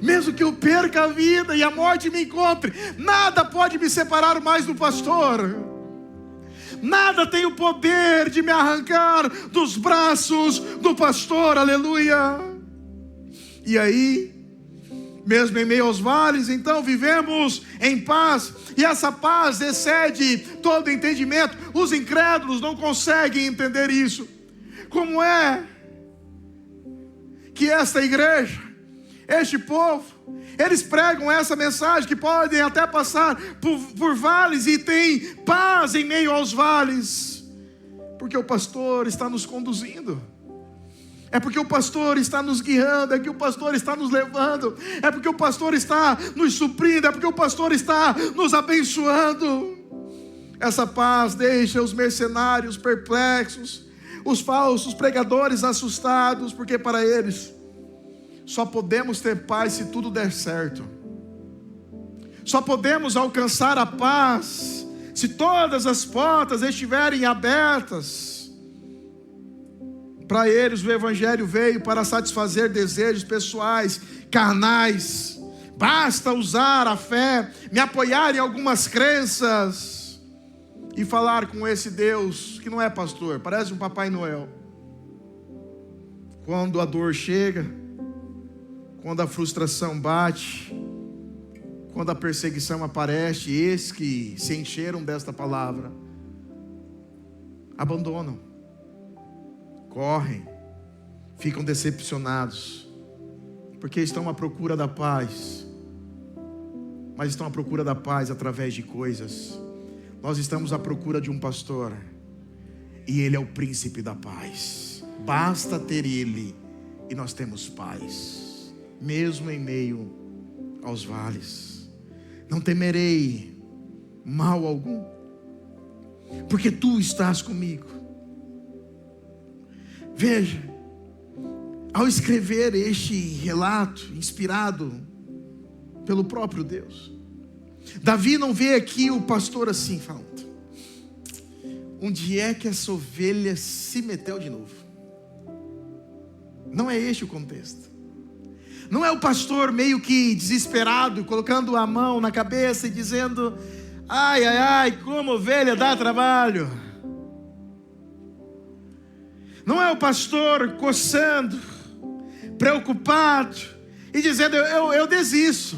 Mesmo que eu perca a vida e a morte me encontre, nada pode me separar mais do pastor. Nada tem o poder de me arrancar dos braços do pastor, aleluia. E aí, mesmo em meio aos vales, então vivemos em paz, e essa paz excede todo entendimento. Os incrédulos não conseguem entender isso. Como é que esta igreja, este povo, eles pregam essa mensagem que podem até passar por vales e tem paz em meio aos vales? Porque o pastor está nos conduzindo. É porque o pastor está nos guiando, é que o pastor está nos levando, é porque o pastor está nos suprindo, é porque o pastor está nos abençoando. Essa paz deixa os mercenários perplexos, os falsos pregadores assustados, porque para eles só podemos ter paz se tudo der certo. Só podemos alcançar a paz se todas as portas estiverem abertas. Para eles o evangelho veio para satisfazer desejos pessoais, carnais. Basta usar a fé, me apoiar em algumas crenças e falar com esse Deus que não é pastor, parece um Papai Noel. Quando a dor chega, quando a frustração bate, quando a perseguição aparece, esses que se encheram desta palavra abandonam, correm, ficam decepcionados, porque estão à procura da paz, mas estão à procura da paz através de coisas. Nós estamos à procura de um pastor, e ele é o príncipe da paz. Basta ter ele, e nós temos paz, mesmo em meio aos vales. Não temerei mal algum, porque tu estás comigo. Veja, ao escrever este relato, inspirado pelo próprio Deus, Davi não vê aqui o pastor assim, falando: onde é que essa ovelha se meteu de novo? Não é este o contexto. Não é o pastor meio que desesperado, colocando a mão na cabeça e dizendo: ai, ai, ai, como ovelha dá trabalho. Não é o pastor coçando, preocupado e dizendo: eu desisto.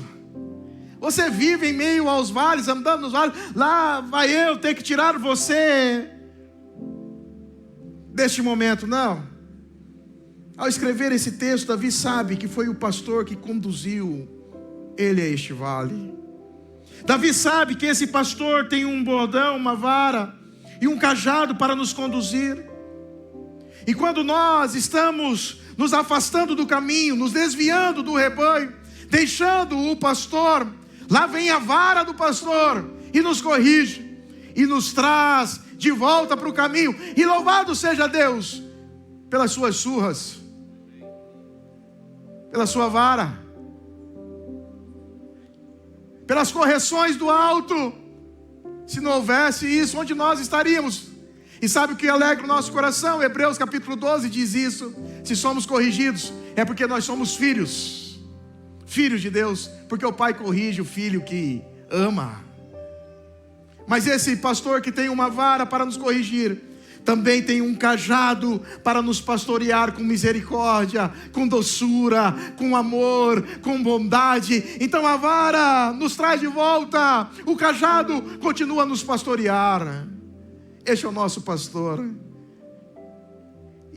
Você vive em meio aos vales, andando nos vales. Lá vai eu ter que tirar você deste momento. Não. Ao escrever esse texto, Davi sabe que foi o pastor que conduziu ele a este vale. Davi sabe que esse pastor tem um bordão, uma vara e um cajado para nos conduzir. E quando nós estamos nos afastando do caminho, nos desviando do rebanho, deixando o pastor, lá vem a vara do pastor e nos corrige e nos traz de volta para o caminho. E louvado seja Deus pelas suas surras, pela sua vara, pelas correções do alto. Se não houvesse isso, onde nós estaríamos? E sabe o que alegra o nosso coração? Hebreus capítulo 12 diz isso. Se somos corrigidos, é porque nós somos filhos de Deus, porque o pai corrige o filho que ama. Mas esse pastor que tem uma vara para nos corrigir, também tem um cajado para nos pastorear com misericórdia, com doçura, com amor, com bondade. Então a vara nos traz de volta, o cajado continua a nos pastorear. Este é o nosso pastor.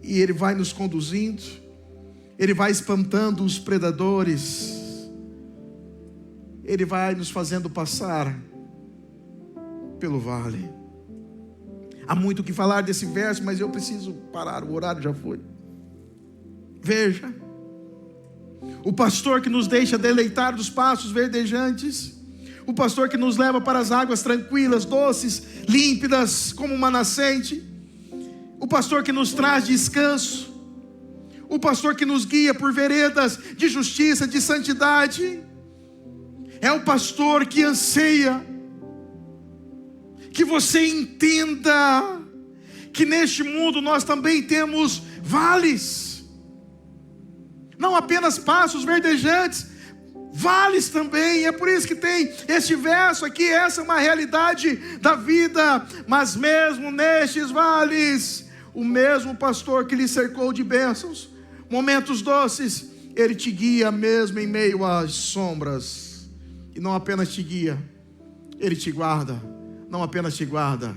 E ele vai nos conduzindo, ele vai espantando os predadores, ele vai nos fazendo passar pelo vale. Há muito o que falar desse verso, mas eu preciso parar, o horário já foi. Veja, o pastor que nos deixa deleitar dos pastos verdejantes, o pastor que nos leva para as águas tranquilas, doces, límpidas, como uma nascente, o pastor que nos traz descanso, o pastor que nos guia por veredas de justiça, de santidade, é o pastor que anseia que você entenda que neste mundo nós também temos vales, não apenas pastos verdejantes, vales também. É por isso que tem este verso aqui. Essa é uma realidade da vida. Mas mesmo nestes vales, o mesmo pastor que lhe cercou de bênçãos, momentos doces, ele te guia mesmo em meio às sombras. E não apenas te guia, ele te guarda. Não apenas te guarda,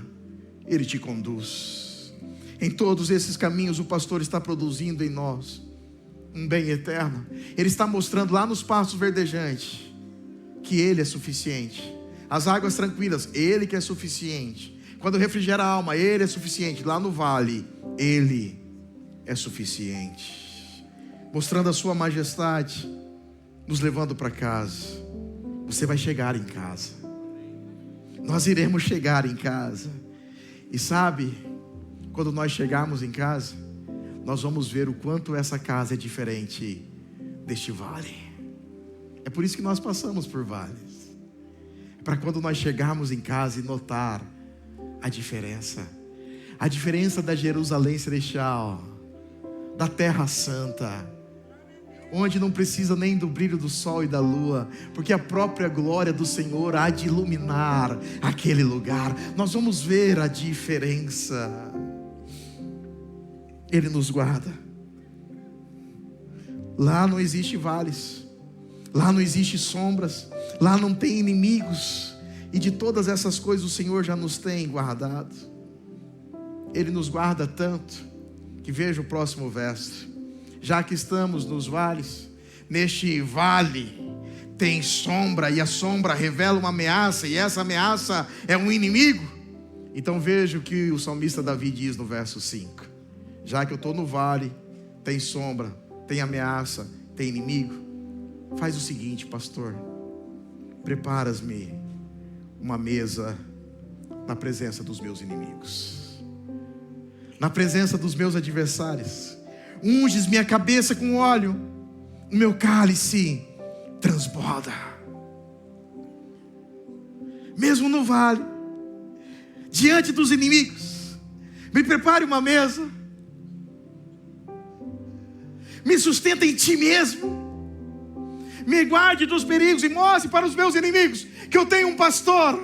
ele te conduz. Em todos esses caminhos o pastor está produzindo em nós um bem eterno. Ele está mostrando lá nos pastos verdejantes que ele é suficiente. As águas tranquilas, ele que é suficiente. Quando refrigera a alma, ele é suficiente. Lá no vale, ele é suficiente. Mostrando a sua majestade, nos levando para casa. Você vai chegar em casa. Nós iremos chegar em casa. E sabe, quando nós chegarmos em casa, nós vamos ver o quanto essa casa é diferente deste vale. É por isso que nós passamos por vales. É para quando nós chegarmos em casa e notar a diferença. A diferença da Jerusalém celestial, da terra santa, onde não precisa nem do brilho do sol e da lua, porque a própria glória do Senhor há de iluminar aquele lugar. Nós vamos ver a diferença. Ele nos guarda. Lá não existe vales, lá não existe sombras, lá não tem inimigos, e de todas essas coisas o Senhor já nos tem guardado. Ele nos guarda tanto, que veja o próximo verso. Já que estamos nos vales, neste vale tem sombra, e a sombra revela uma ameaça, e essa ameaça é um inimigo. Então veja o que o salmista Davi diz no verso 5. Já que eu estou no vale, tem sombra, tem ameaça, tem inimigo, faz o seguinte, pastor: preparas-me uma mesa na presença dos meus inimigos, na presença dos meus adversários. Unges minha cabeça com óleo, o meu cálice transborda. Mesmo no vale, diante dos inimigos, me prepare uma mesa, me sustenta em ti mesmo, me guarde dos perigos e mostre para os meus inimigos que eu tenho um pastor,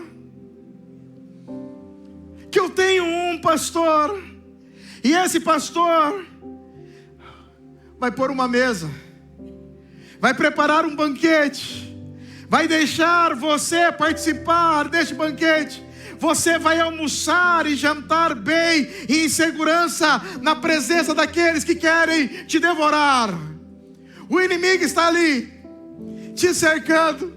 e esse pastor vai pôr uma mesa, vai preparar um banquete, vai deixar você participar deste banquete. Você vai almoçar e jantar bem e em segurança na presença daqueles que querem te devorar. O inimigo está ali, te cercando,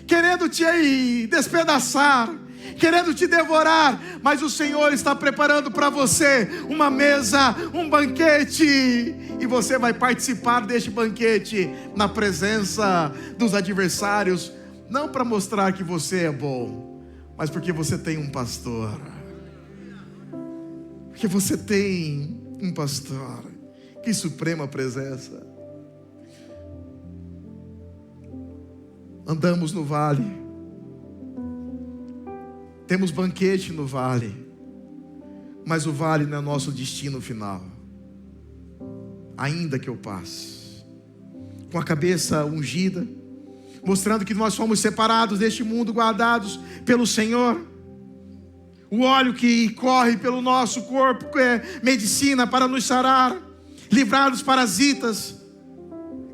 querendo te despedaçar, querendo te devorar, mas o Senhor está preparando para você uma mesa, um banquete, e você vai participar deste banquete na presença dos adversários, não para mostrar que você é bom, mas porque você tem um pastor. Porque você tem um pastor. Que suprema presença. Andamos no vale, temos banquete no vale, mas o vale não é nosso destino final. Ainda que eu passe com a cabeça ungida, mostrando que nós fomos separados deste mundo, guardados pelo Senhor. O óleo que corre pelo nosso corpo é medicina para nos sarar, livrar dos parasitas,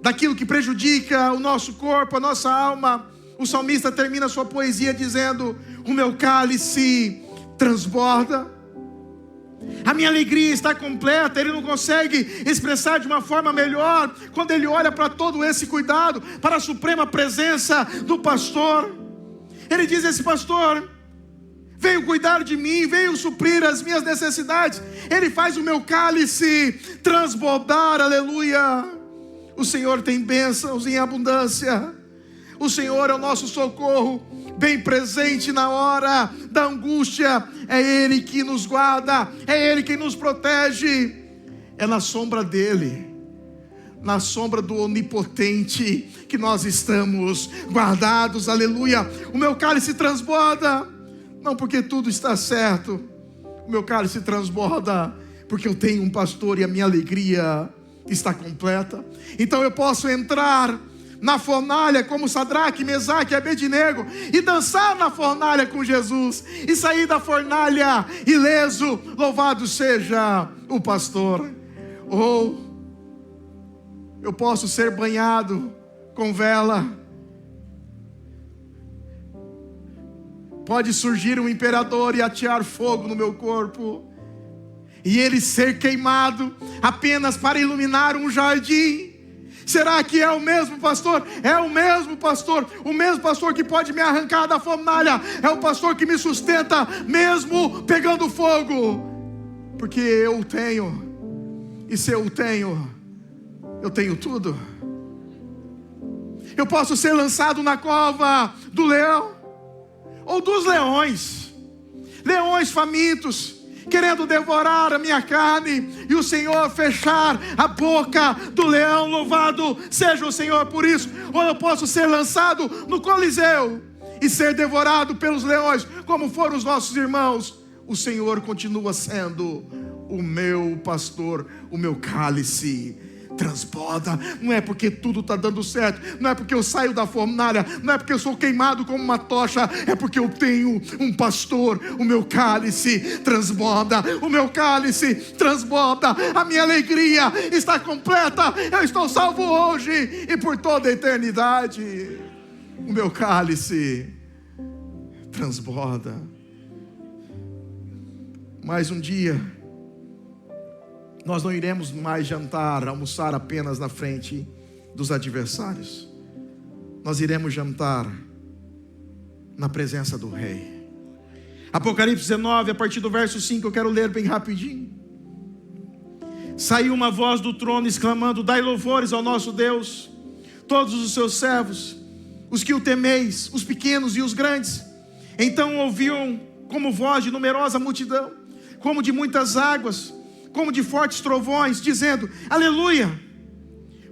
daquilo que prejudica o nosso corpo, a nossa alma. O salmista termina sua poesia dizendo: o meu cálice transborda. A minha alegria está completa. Ele não consegue expressar de uma forma melhor quando ele olha para todo esse cuidado, para a suprema presença do pastor. Ele diz: esse pastor veio cuidar de mim, veio suprir as minhas necessidades. Ele faz o meu cálice transbordar, aleluia. O Senhor tem bênçãos em abundância. O Senhor é o nosso socorro, bem presente na hora da angústia. É Ele que nos guarda, é Ele quem nos protege. É na sombra dEle, na sombra do Onipotente, que nós estamos guardados, aleluia. O meu cálice transborda, não porque tudo está certo. O meu cálice transborda porque eu tenho um pastor e a minha alegria está completa. Então eu posso entrar na fornalha como Sadraque, Mesaque e Abednego e dançar na fornalha com Jesus e sair da fornalha ileso. Louvado seja o pastor. Ou eu posso ser banhado com vela. Pode surgir um imperador e atear fogo no meu corpo, e ele ser queimado apenas para iluminar um jardim. Será que é o mesmo pastor? É o mesmo pastor que pode me arrancar da fornalha. É o pastor que me sustenta mesmo pegando fogo, porque eu tenho. E se eu tenho tudo. Eu posso ser lançado na cova do leão, ou dos leões famintos, querendo devorar a minha carne, e o Senhor fechar a boca do leão. Louvado seja o Senhor por isso. Ou eu posso ser lançado no Coliseu e ser devorado pelos leões, como foram os nossos irmãos. O Senhor continua sendo o meu pastor. O meu cálice transborda. Não é porque tudo está dando certo, não é porque eu saio da fornalha, não é porque eu sou queimado como uma tocha, é porque eu tenho um pastor. O meu cálice transborda, o meu cálice transborda. A minha alegria está completa. Eu estou salvo hoje e por toda a eternidade. O meu cálice transborda. Mais um dia nós não iremos mais jantar, almoçar apenas na frente dos adversários. Nós iremos jantar na presença do Rei. Apocalipse 19, a partir do verso 5, eu quero ler bem rapidinho. Saiu uma voz do trono exclamando: dai louvores ao nosso Deus, todos os seus servos, os que o temeis, os pequenos e os grandes. Então ouviam como voz de numerosa multidão, como de muitas águas, como de fortes trovões, dizendo: aleluia,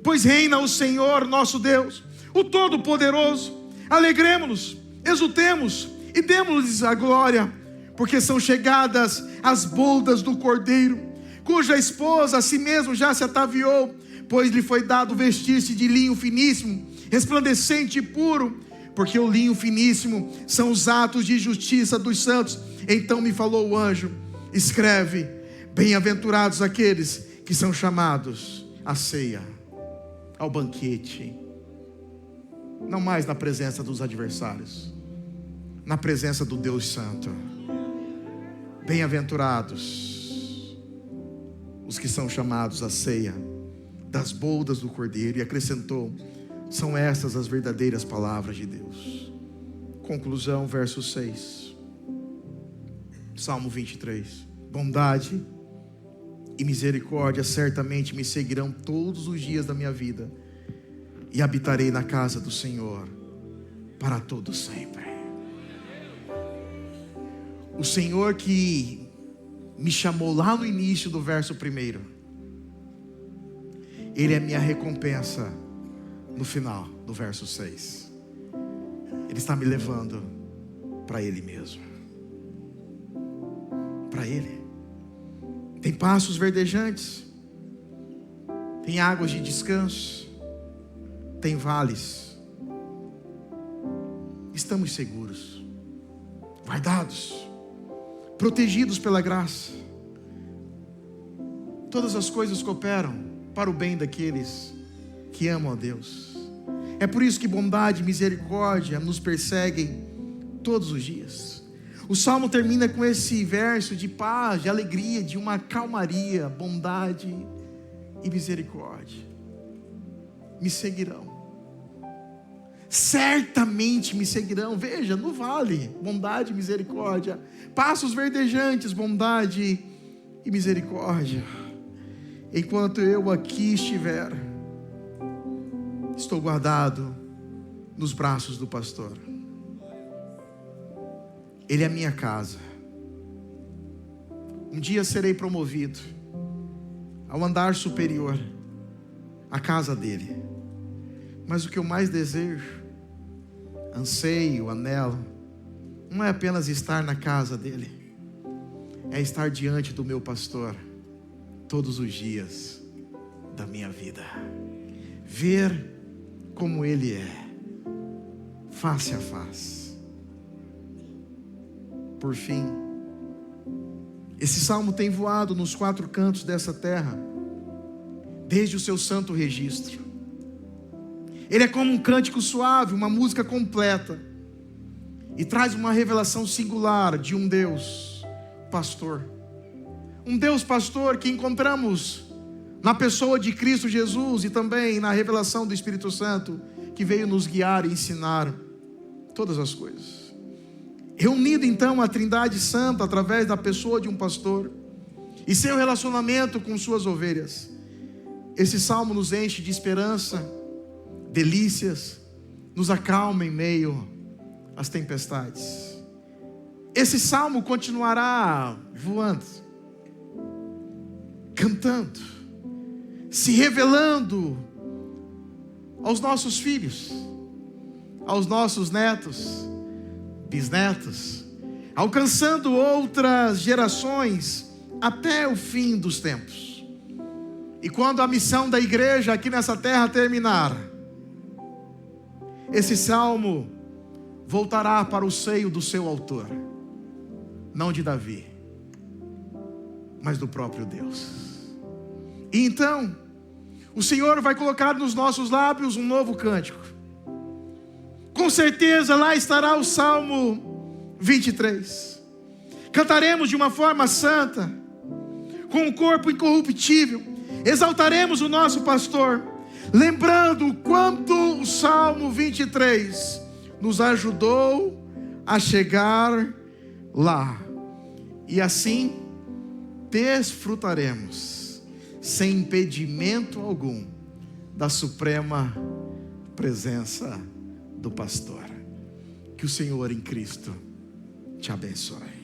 pois reina o Senhor nosso Deus, o Todo-Poderoso. Alegremo-nos, exultemos e demos-lhes a glória, porque são chegadas as bodas do Cordeiro, cuja esposa a si mesmo já se ataviou, pois lhe foi dado vestir-se de linho finíssimo, resplandecente e puro, porque o linho finíssimo são os atos de justiça dos santos. Então me falou o anjo: escreve, bem-aventurados aqueles que são chamados à ceia, ao banquete. não mais na presença dos adversários, na presença do Deus Santo. Bem-aventurados os que são chamados à ceia das bodas do Cordeiro. E acrescentou: são estas as verdadeiras palavras de Deus. Conclusão, verso 6. Salmo 23. Bondade e misericórdia certamente me seguirão todos os dias da minha vida, e habitarei na casa do Senhor para todo sempre. O Senhor que me chamou lá no início do verso 1, Ele é minha recompensa no final do verso 6. Ele está me levando para Ele mesmo. Para Ele. Tem pastos verdejantes, tem águas de descanso, tem vales. Estamos seguros, guardados, protegidos pela graça. Todas as coisas cooperam para o bem daqueles que amam a Deus. É por isso que bondade e misericórdia nos perseguem todos os dias. O Salmo termina com esse verso de paz, de alegria, de uma calmaria. Bondade e misericórdia me seguirão. Certamente me seguirão. Veja, no vale, bondade e misericórdia. Passos verdejantes, bondade e misericórdia. Enquanto eu aqui estiver, estou guardado nos braços do pastor. Ele é a minha casa. Um dia serei promovido ao andar superior, à casa dele. Mas o que eu mais desejo, anseio, anelo, não é apenas estar na casa dele, é estar diante do meu pastor todos os dias da minha vida. Ver como ele é, face a face. Por fim, esse salmo tem voado nos 4 cantos dessa terra, desde o seu santo registro. Ele é como um cântico suave, uma música completa, e traz uma revelação singular de um Deus pastor. Um Deus pastor que encontramos na pessoa de Cristo Jesus e também na revelação do Espírito Santo, que veio nos guiar e ensinar todas as coisas. Reunido então a Trindade Santa através da pessoa de um pastor e seu relacionamento com suas ovelhas, esse salmo nos enche de esperança, delícias, nos acalma em meio às tempestades. Esse salmo continuará voando, cantando, se revelando aos nossos filhos, aos nossos netos, bisnetos, alcançando outras gerações até o fim dos tempos. E quando a missão da igreja aqui nessa terra terminar, esse salmo voltará para o seio do seu autor, não de Davi, mas do próprio Deus. E então o Senhor vai colocar nos nossos lábios um novo cântico. Com certeza lá estará o Salmo 23. Cantaremos de uma forma santa, com um corpo incorruptível. Exaltaremos o nosso pastor, lembrando o quanto o Salmo 23 nos ajudou a chegar lá. E assim desfrutaremos, sem impedimento algum, da suprema presença do pastor. Que o Senhor em Cristo te abençoe.